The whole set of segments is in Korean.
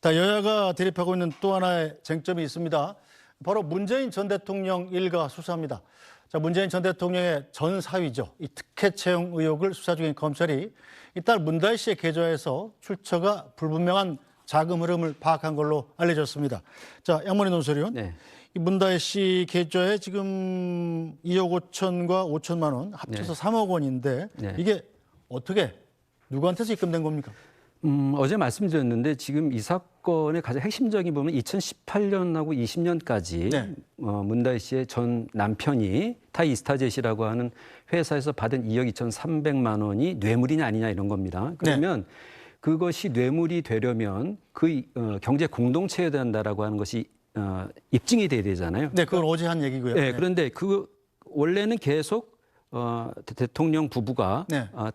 자, 여야가 대립하고 있는 또 하나의 쟁점이 있습니다. 바로 문재인 전 대통령 일가 수사입니다. 자, 문재인 전 대통령의 전 사위죠. 이 특혜 채용 의혹을 수사 중인 검찰이 이달 문다희 씨의 계좌에서 출처가 불분명한 자금 흐름을 파악한 걸로 알려졌습니다. 자, 양문희 논설위원. 네. 이 문다희 씨 계좌에 지금 2억 5천과 5천만 원 합쳐서 3억 원인데 이게 어떻게 누구한테서 입금된 겁니까? 어제 말씀드렸는데 지금 이 사건의 가장 핵심적인 부분은 2018년하고 20년까지 문다희 씨의 전 남편이 타이스타젯이라고 하는 회사에서 받은 2억 2,300만 원이 뇌물이냐 아니냐 이런 겁니다. 그러면 그것이 뇌물이 되려면 그 경제 공동체에 된다라고 하는 것이 입증이 돼야 되잖아요. 네, 그건 어제 한 얘기고요. 네, 그런데 그 원래는 계속 대통령 부부가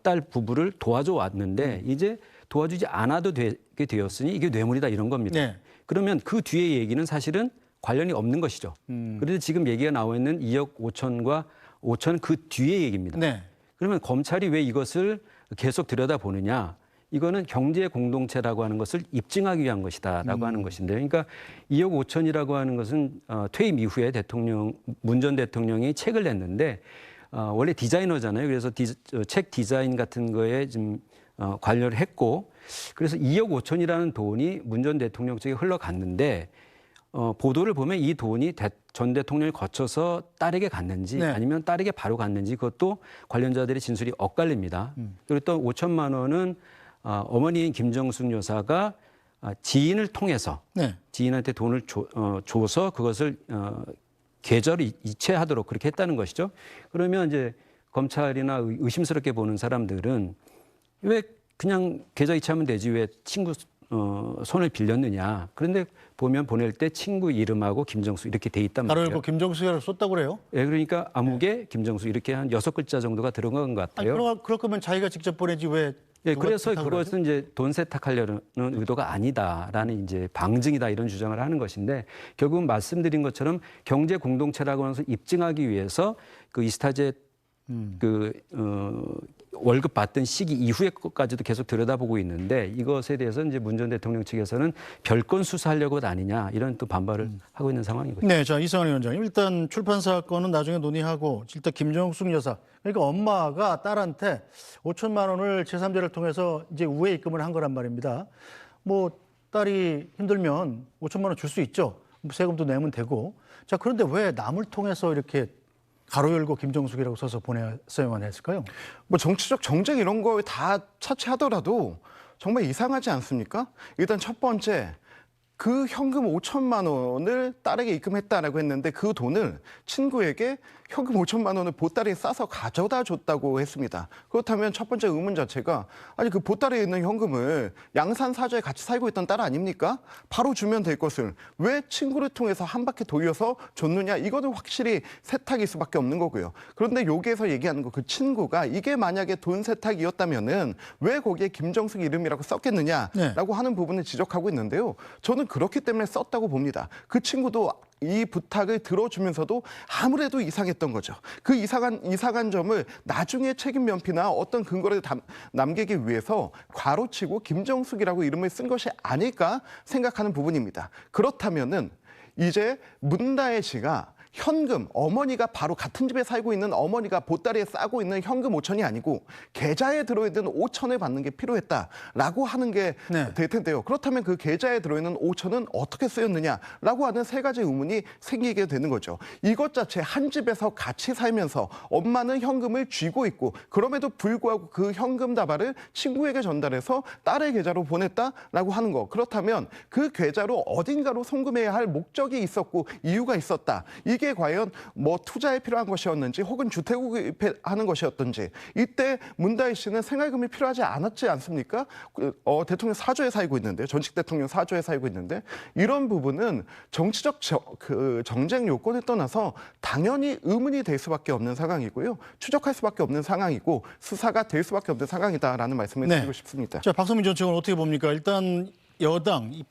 딸 부부를 도와줘 왔는데 이제 도와주지 않아도 되게 되었으니 이게 뇌물이다 이런 겁니다. 그러면 그 뒤에 얘기는 사실은 관련이 없는 것이죠. 그런데 지금 얘기가 나와 있는 2억 5천과 5천 그 뒤에 얘기입니다. 그러면 검찰이 왜 이것을 계속 들여다보느냐. 이거는 경제 공동체라고 하는 것을 입증하기 위한 것이다라고 하는 것인데요. 그러니까 2억 5천이라고 하는 것은 퇴임 이후에 문 전 대통령이 책을 냈는데 원래 디자이너잖아요. 그래서 책 디자인 같은 거에 좀 관여를 했고 그래서 2억 5천이라는 돈이 문 전 대통령 쪽에 흘러갔는데 보도를 보면 이 돈이 전 대통령을 거쳐서 딸에게 갔는지 아니면 딸에게 바로 갔는지 그것도 관련자들의 진술이 엇갈립니다. 그리고 또 5천만 원은 어머니인 김정숙 여사가 지인을 통해서 지인한테 돈을 줘서 그것을 계좌로 이체하도록 그렇게 했다는 것이죠. 그러면 이제 검찰이나 의심스럽게 보는 사람들은 왜 그냥 계좌 이체하면 되지 왜 친구 손을 빌렸느냐. 그런데 보면 보낼 때 친구 이름하고 김정숙 이렇게 돼 있단 말이에요. 바로 김정숙이라고 썼다고 그래요? 네, 그러니까 아무개 김정숙 이렇게 한 6글자 정도가 들어간 것 같아요. 아니, 그럴 거면 자기가 직접 보내지 왜? 그래서 그것은 이제 돈 세탁하려는 의도가 아니다라는 이제 방증이다 이런 주장을 하는 것인데 결국은 말씀드린 것처럼 경제 공동체라고 하면서 입증하기 위해서 그 이스타젯 월급 받던 시기 이후의 것까지도 계속 들여다보고 있는데 이것에 대해서 이제 문 전 대통령 측에서는 별건 수사하려고 아니냐 이런 또 반발을 하고 있는 상황이거든요. 네, 자 이상한 위원장님 일단 출판사 건은 나중에 논의하고 일단 김정숙 여사 그러니까 엄마가 딸한테 5천만 원을 제3자를 통해서 이제 우회 입금을 한 거란 말입니다. 뭐 딸이 힘들면 5천만 원 줄 수 있죠. 세금도 내면 되고. 자 그런데 왜 남을 통해서 이렇게 가로 열고 김정숙이라고 써서 보냈어야만 했을까요? 뭐 정치적 정쟁 이런 거 다 차치하더라도 정말 이상하지 않습니까? 일단 첫 번째 그 현금 5천만 원을 딸에게 입금했다라고 했는데 그 돈을 친구에게 현금 5천만 원을 보따리에 싸서 가져다 줬다고 했습니다. 그렇다면 첫 번째 의문 자체가 아니 그 보따리에 있는 현금을 양산 사저에 같이 살고 있던 딸 아닙니까? 바로 주면 될 것을 왜 친구를 통해서 한 바퀴 돌려서 줬느냐 이거는 확실히 세탁일 수밖에 없는 거고요. 그런데 여기에서 얘기하는 거 그 친구가 이게 만약에 돈 세탁이었다면은 왜 거기에 김정숙 이름이라고 썼겠느냐라고 하는 부분을 지적하고 있는데요. 저는 그렇기 때문에 썼다고 봅니다. 그 친구도 이 부탁을 들어주면서도 아무래도 이상했던 거죠. 그 이상한 점을 나중에 책임 면피나 어떤 근거를 남기기 위해서 괄호치고 김정숙이라고 이름을 쓴 것이 아닐까 생각하는 부분입니다. 그렇다면은 이제 문다혜 씨가 현금, 어머니가 바로 같은 집에 살고 있는 어머니가 보따리에 싸고 있는 현금 5천이 아니고 계좌에 들어있는 5천을 받는 게 필요했다라고 하는 게 될 텐데요. 그렇다면 그 계좌에 들어있는 5천은 어떻게 쓰였느냐라고 하는 세 가지 의문이 생기게 되는 거죠. 이것 자체 한 집에서 같이 살면서 엄마는 현금을 쥐고 있고 그럼에도 불구하고 그 현금 다발을 친구에게 전달해서 딸의 계좌로 보냈다라고 하는 거. 그렇다면 그 계좌로 어딘가로 송금해야 할 목적이 있었고 이유가 있었다. 이게 과연 뭐 투자에 필요한 것이었는지 혹은 주택을 구입하는 것이었던지 이때 문다희 씨는 생활금이 필요하지 않았지 않습니까? 대통령 사저에 살고 있는데 전직 대통령 사저에 살고 있는데 이런 부분은 정치적 정쟁 요건을 떠나서 당연히 의문이 될 수밖에 없는 상황이고요. 추적할 수밖에 없는 상황이고 수사가 될 수밖에 없는 상황이다라는 말씀을 드리고 싶습니다. 자 박성민 전 측은 어떻게 봅니까? 일단 여당 이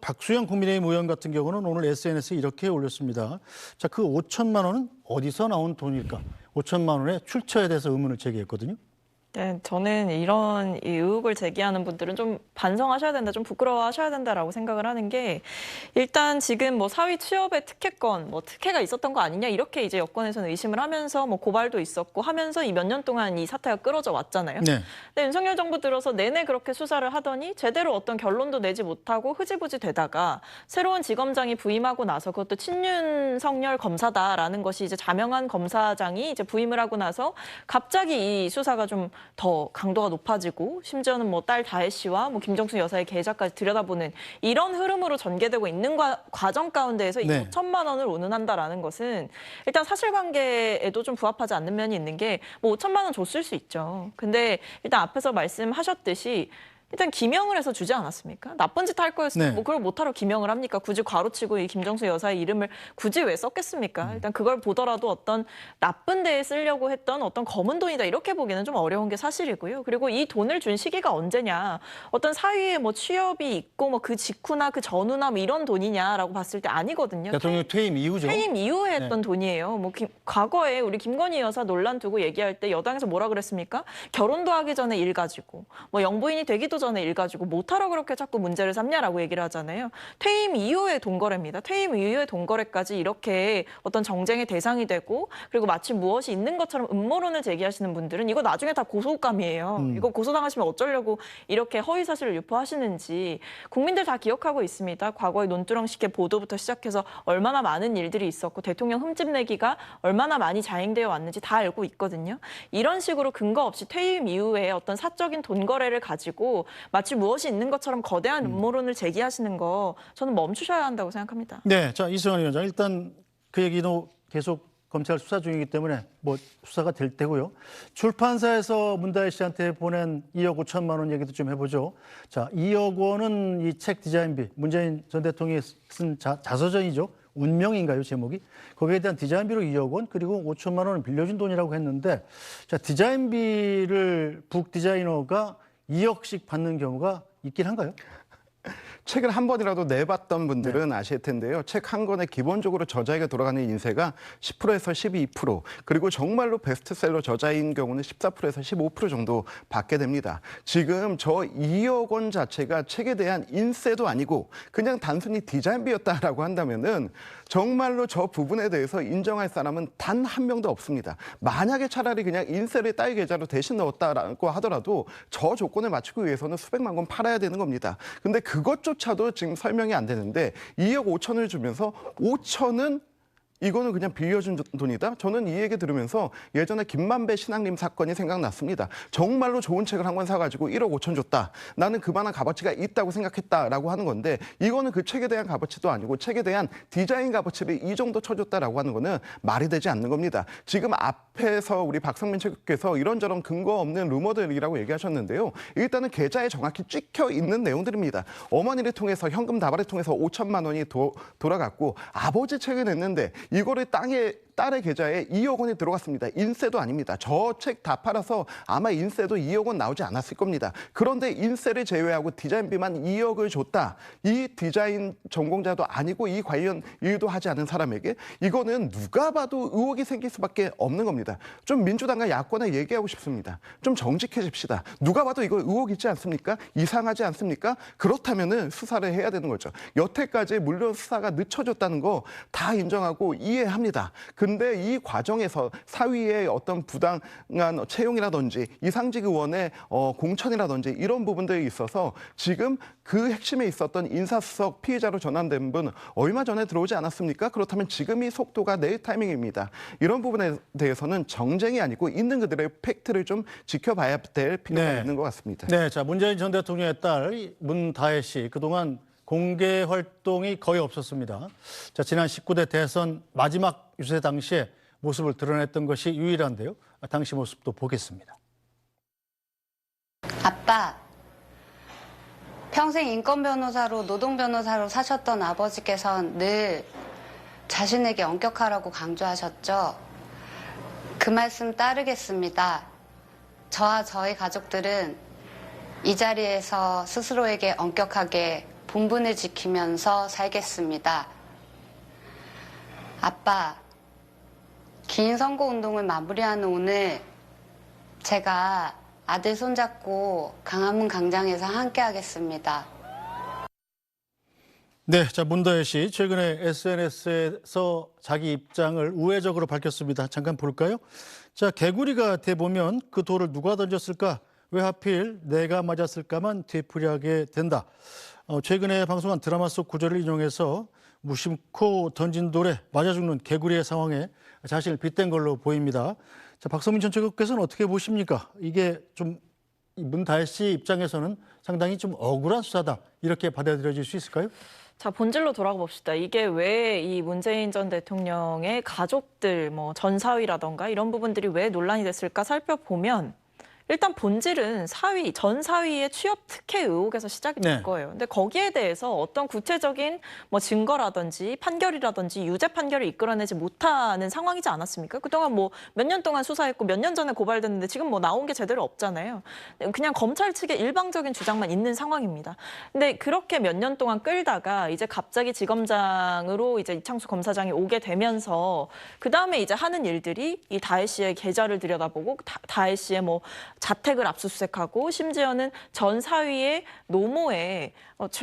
박수영 국민의힘 의원 같은 경우는 오늘 SNS에 이렇게 올렸습니다. 자, 그 5천만 원은 어디서 나온 돈일까? 5천만 원의 출처에 대해서 의문을 제기했거든요. 네, 저는 이런 이 의혹을 제기하는 분들은 좀 반성하셔야 된다, 좀 부끄러워하셔야 된다라고 생각을 하는 게, 일단 지금 뭐 사위 취업의 특혜권, 뭐 특혜가 있었던 거 아니냐 이렇게 이제 여권에서는 의심을 하면서 뭐 고발도 있었고 하면서 이 몇 년 동안 이 사태가 끌어져 왔잖아요. 네. 근데 윤석열 정부 들어서 내내 그렇게 수사를 하더니 제대로 어떤 결론도 내지 못하고 흐지부지 되다가 새로운 지검장이 부임하고 나서, 그것도 친윤석열 검사다라는 것이 이제 자명한 검사장이 이제 부임을 하고 나서 갑자기 이 수사가 좀 더 강도가 높아지고, 심지어는 뭐 딸 다혜 씨와 뭐 김정숙 여사의 계좌까지 들여다보는 이런 흐름으로 전개되고 있는 과정 가운데에서 이 네. 5천만 원을 운운한다라는 것은 일단 사실관계에도 좀 부합하지 않는 면이 있는 게, 뭐 5천만 원 줬을 수 있죠. 근데 일단 앞에서 말씀하셨듯이 일단 기명을 해서 주지 않았습니까? 나쁜 짓 할 거였으면 네. 뭐 그걸 못하러 기명을 합니까? 굳이 괄호치고 이 김정수 여사의 이름을 굳이 왜 썼겠습니까? 일단 그걸 보더라도 어떤 나쁜 데에 쓰려고 했던 어떤 검은 돈이다 이렇게 보기는 좀 어려운 게 사실이고요. 그리고 이 돈을 준 시기가 언제냐? 어떤 사위의 뭐 취업이 있고 뭐 그 직후나 그 전후나 뭐 이런 돈이냐라고 봤을 때 아니거든요. 대통령 퇴임 이후죠. 퇴임 이후에 했던 네. 돈이에요. 뭐 과거에 우리 김건희 여사 논란 두고 얘기할 때 여당에서 뭐라 그랬습니까? 결혼도 하기 전에 일 가지고, 뭐 영부인이 되기도 전에 일 가지고 못하러 그렇게 자꾸 문제를 삼냐라고 얘기를 하잖아요. 퇴임 이후의 돈거래입니다. 퇴임 이후의 돈거래까지 이렇게 어떤 정쟁의 대상이 되고, 그리고 마치 무엇이 있는 것처럼 음모론을 제기하시는 분들은 이거 나중에 다 고소감이에요. 이거 고소당하시면 어쩌려고 이렇게 허위사실을 유포하시는지 국민들 다 기억하고 있습니다. 과거에 논두렁식의 보도부터 시작해서 얼마나 많은 일들이 있었고 대통령 흠집내기가 얼마나 많이 자행되어 왔는지 다 알고 있거든요. 이런 식으로 근거 없이 퇴임 이후에 어떤 사적인 돈거래를 가지고 마치 무엇이 있는 것처럼 거대한 음모론을 제기하시는 거 저는 멈추셔야 한다고 생각합니다. 네, 자 이승환 위원장, 일단 그 얘기도 계속 검찰 수사 중이기 때문에 뭐 수사가 될 테고요. 출판사에서 문다혜 씨한테 보낸 2억 5천만 원 얘기도 좀 해보죠. 자, 2억 원은 이 책 디자인비, 문재인 전 대통령이 쓴 자서전이죠. 운명인가요, 제목이? 거기에 대한 디자인비로 2억 원, 그리고 5천만 원은 빌려준 돈이라고 했는데, 자, 디자인비를 북 디자이너가 2억씩 받는 경우가 있긴 한가요? 책을 한 번이라도 내봤던 분들은 아실 텐데요. 책 한 권에 기본적으로 저자에게 돌아가는 인세가 10%에서 12%, 그리고 정말로 베스트셀러 저자인 경우는 14%에서 15% 정도 받게 됩니다. 지금 저 2억 원 자체가 책에 대한 인세도 아니고 그냥 단순히 디자인비였다라고 한다면은 정말로 저 부분에 대해서 인정할 사람은 단 한 명도 없습니다. 만약에 차라리 그냥 인세를 딸 계좌로 대신 넣었다라고 하더라도 저 조건을 맞추기 위해서는 수백만 권 팔아야 되는 겁니다. 근데 그것조차도 지금 설명이 안 되는데 2억 5천을 주면서 5천은 이거는 그냥 빌려준 돈이다? 저는 이 얘기 들으면서 예전에 김만배 신앙님 사건이 생각났습니다. 정말로 좋은 책을 한 권 사가지고 1억 5천 줬다. 나는 그만한 값어치가 있다고 생각했다라고 하는 건데, 이거는 그 책에 대한 값어치도 아니고 책에 대한 디자인 값어치를 이 정도 쳐줬다라고 하는 거는 말이 되지 않는 겁니다. 지금 앞에서 우리 박성민 최고께서 이런저런 근거 없는 루머들이라고 얘기하셨는데요. 일단은 계좌에 정확히 찍혀 있는 내용들입니다. 어머니를 통해서 현금 다발을 통해서 5천만 원이 돌아갔고, 아버지 책을 냈는데 이거를 딸의 계좌에 2억 원이 들어갔습니다. 인세도 아닙니다. 저 책 다 팔아서 아마 인세도 2억 원 나오지 않았을 겁니다. 그런데 인세를 제외하고 디자인비만 2억을 줬다. 이 디자인 전공자도 아니고 이 관련 일도 하지 않은 사람에게 이거는 누가 봐도 의혹이 생길 수밖에 없는 겁니다. 좀 민주당과 야권에 얘기하고 싶습니다. 좀 정직해집시다. 누가 봐도 이거 의혹 있지 않습니까? 이상하지 않습니까? 그렇다면은 수사를 해야 되는 거죠. 여태까지 물론 수사가 늦춰졌다는 거 다 인정하고 이해합니다. 근데 이 과정에서 사위의 어떤 부당한 채용이라든지 이상직 의원의 공천이라든지 이런 부분들이 있어서 지금 그 핵심에 있었던 인사수석 피의자로 전환된 분 얼마 전에 들어오지 않았습니까? 그렇다면 지금이 속도가 내일 타이밍입니다. 이런 부분에 대해서는 정쟁이 아니고 있는 그들의 팩트를 좀 지켜봐야 될 필요가 있는 것 같습니다. 네, 자 문재인 전 대통령의 딸 문다혜 씨 그동안 공개 활동이 거의 없었습니다. 자, 지난 19대 대선 마지막 유세 당시에 모습을 드러냈던 것이 유일한데요. 당시 모습도 보겠습니다. 아빠, 평생 인권 변호사로 노동 변호사로 사셨던 아버지께서는 늘 자신에게 엄격하라고 강조하셨죠. 그 말씀 따르겠습니다. 저와 저희 가족들은 이 자리에서 스스로에게 엄격하게 본분을 지키면서 살겠습니다. 아빠, 긴 선거운동을 마무리하는 오늘 제가 아들 손잡고 강화문 광장에서 함께하겠습니다. 네, 자 문다혜 씨 최근에 SNS에서 자기 입장을 우회적으로 밝혔습니다. 잠깐 볼까요? 자, 개구리가 돼 보면 그 돌을 누가 던졌을까? 왜 하필 내가 맞았을까만 되풀이하게 된다. 최근에 방송한 드라마 속 구절을 인용해서 무심코 던진 돌에 맞아 죽는 개구리의 상황에 자신을 빗댄 걸로 보입니다. 자, 박성민 전 최고께서는 어떻게 보십니까? 이게 좀 문다혜 씨 입장에서는 상당히 좀 억울한 수사다 이렇게 받아들여질 수 있을까요? 자, 본질로 돌아가 봅시다. 이게 왜 이 문재인 전 대통령의 가족들, 뭐 전사위라던가 이런 부분들이 왜 논란이 됐을까 살펴보면 일단 본질은 전 사위의 취업 특혜 의혹에서 시작이 된 거예요. 근데 거기에 대해서 어떤 구체적인 뭐 증거라든지 판결이라든지 유죄 판결을 이끌어내지 못하는 상황이지 않았습니까? 그동안 뭐 몇 년 동안 수사했고 몇 년 전에 고발됐는데 지금 뭐 나온 게 제대로 없잖아요. 그냥 검찰 측의 일방적인 주장만 있는 상황입니다. 근데 그렇게 몇 년 동안 끌다가 이제 갑자기 지검장으로 이제 이창수 검사장이 오게 되면서 그 다음에 이제 하는 일들이 이 다혜 씨의 계좌를 들여다보고 다혜 씨의 뭐 자택을 압수수색하고 심지어는 전 사위의 노모에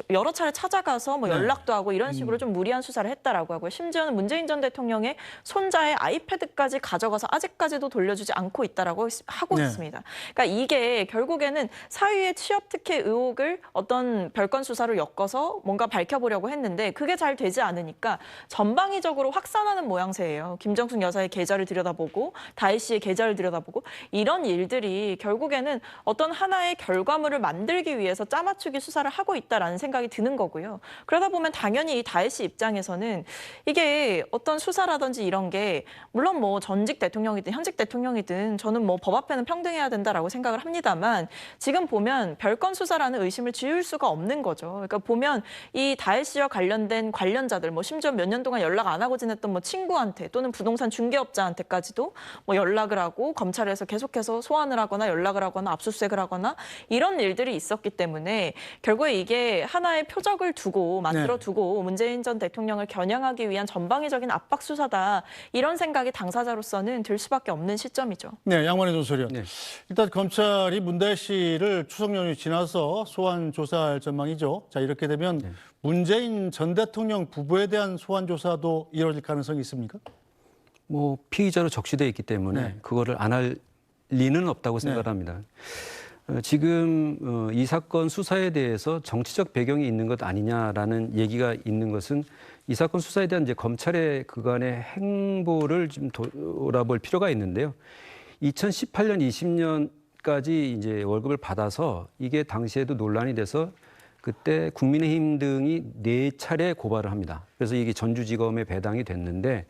여러 차례 찾아가서 뭐 연락도 하고 이런 식으로 좀 무리한 수사를 했다라고 하고요. 심지어는 문재인 전 대통령의 손자의 아이패드까지 가져가서 아직까지도 돌려주지 않고 있다라고 하고 있습니다. 그러니까 이게 결국에는 사위의 취업 특혜 의혹을 어떤 별건 수사로 엮어서 뭔가 밝혀보려고 했는데 그게 잘 되지 않으니까 전방위적으로 확산하는 모양새예요. 김정숙 여사의 계좌를 들여다보고 다혜 씨의 계좌를 들여다보고 이런 일들이 결국에는 어떤 하나의 결과물을 만들기 위해서 짜맞추기 수사를 하고 있다라는 생각이 드는 거고요. 그러다 보면 당연히 이 다혜 씨 입장에서는 이게 어떤 수사라든지 이런 게 물론 뭐 전직 대통령이든 현직 대통령이든 저는 뭐 법 앞에는 평등해야 된다라고 생각을 합니다만 지금 보면 별건 수사라는 의심을 지울 수가 없는 거죠. 그러니까 보면 이 다혜 씨와 관련된 관련자들 뭐 심지어 몇 년 동안 연락 안 하고 지냈던 뭐 친구한테 또는 부동산 중개업자한테까지도 뭐 연락을 하고 검찰에서 계속해서 소환을 하거나 연락을 하거나 압수수색을 하거나 이런 일들이 있었기 때문에 결국에 이게 하나의 표적을 두고 만들어두고 문재인 전 대통령을 겨냥하기 위한 전방위적인 압박 수사다. 이런 생각이 당사자로서는 들 수밖에 없는 시점이죠. 네, 양만희 전설위원. 네. 일단 검찰이 문다혜 씨를 추석 연휴 지나서 소환 조사할 전망이죠. 자, 이렇게 되면 문재인 전 대통령 부부에 대한 소환 조사도 이루어질 가능성이 있습니까? 뭐 피의자로 적시돼 있기 때문에 그거를 안 할 리는 없다고 생각합니다. 지금 이 사건 수사에 대해서 정치적 배경이 있는 것 아니냐라는 얘기가 있는 것은 이 사건 수사에 대한 이제 검찰의 그간의 행보를 좀 돌아볼 필요가 있는데요. 2018년, 20년까지 이제 월급을 받아서 이게 당시에도 논란이 돼서 그때 국민의힘 등이 4차례 고발을 합니다. 그래서 이게 전주지검에 배당이 됐는데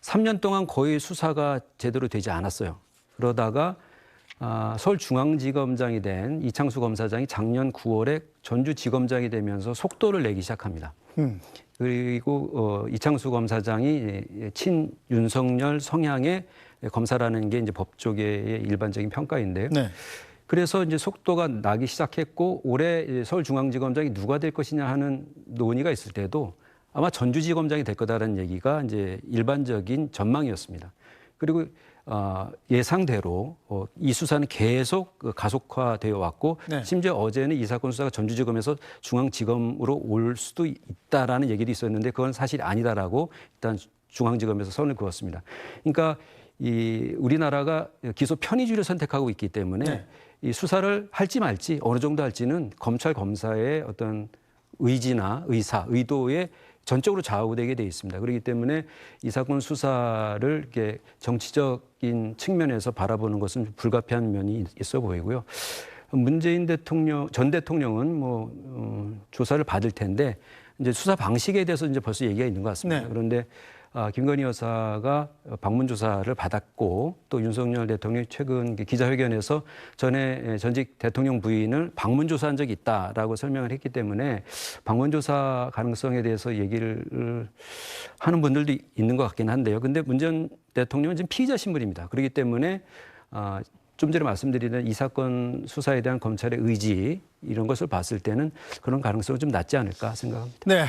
3년 동안 거의 수사가 제대로 되지 않았어요. 그러다가 서울중앙지검장이 된 이창수 검사장이 작년 9월에 전주지검장이 되면서 속도를 내기 시작합니다. 그리고 이창수 검사장이 친 윤석열 성향의 검사라는 게 이제 법조계의 일반적인 평가인데요. 네. 그래서 이제 속도가 나기 시작했고 올해 서울중앙지검장이 누가 될 것이냐 하는 논의가 있을 때도 아마 전주지검장이 될 거다라는 얘기가 이제 일반적인 전망이었습니다. 그리고 예상대로 이 수사는 계속 가속화되어 왔고 심지어 어제는 이 사건 수사가 전주지검에서 중앙지검으로 올 수도 있다라는 얘기도 있었는데 그건 사실 아니다라고 일단 중앙지검에서 선을 그었습니다. 그러니까 이 우리나라가 기소 편의주의를 선택하고 있기 때문에 이 수사를 할지 말지 어느 정도 할지는 검찰 검사의 어떤 의지나 의도에 전적으로 좌우되게 돼 있습니다. 그렇기 때문에 이 사건 수사를 이렇게 정치적인 측면에서 바라보는 것은 불가피한 면이 있어 보이고요. 문재인 전 대통령은 조사를 받을 텐데 이제 수사 방식에 대해서 이제 벌써 얘기가 있는 것 같습니다. 그런데 김건희 여사가 방문 조사를 받았고 또 윤석열 대통령이 최근 기자회견에서 전에 전직 대통령 부인을 방문 조사한 적이 있다라고 설명을 했기 때문에 방문 조사 가능성에 대해서 얘기를 하는 분들도 있는 것 같긴 한데요. 근데 문 전 대통령은 지금 피의자 신분입니다. 그렇기 때문에 좀 전에 말씀드리는 이 사건 수사에 대한 검찰의 의지 이런 것을 봤을 때는 그런 가능성은 좀 낮지 않을까 생각합니다. 네,